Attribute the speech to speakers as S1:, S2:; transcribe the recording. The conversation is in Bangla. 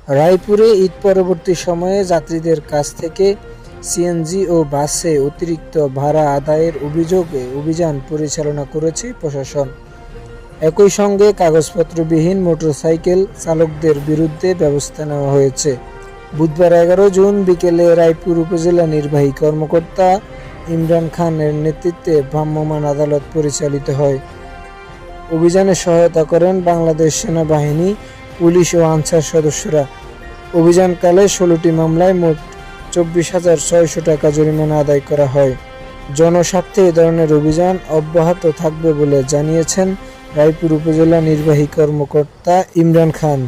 S1: রায়পুরে ঈদ পরবর্তী সময়ে যাত্রীদের কাছ থেকে সিএনজি ও বাসে অতিরিক্ত ভাড়া আদায়ের অভিযোগে অভিযান পরিচালনা করেছে প্রশাসন। একই সঙ্গে কাগজপত্রবিহীন মোটরসাইকেল চালকদের বিরুদ্ধে ব্যবস্থা নেওয়া হয়েছে। বুধবার 11 জুন বিকেলে রায়পুর উপজেলা নির্বাহী কর্মকর্তা ইমরান খানের নেতৃত্বে ভ্রাম্যমাণ আদালত পরিচালিত হয়। অভিযানে সহায়তা করেন বাংলাদেশ সেনাবাহিনী, পুলিশ ও আনসার সদস্যরা। অভিযানকালে 16টি মামলায় মোট 24,600 টাকা জরিমানা আদায় করা হয়। জনস্বার্থে এ ধরনের অভিযান অব্যাহত থাকবে বলে জানিয়েছেন রায়পুর উপজেলা নির্বাহী কর্মকর্তা ইমরান খান।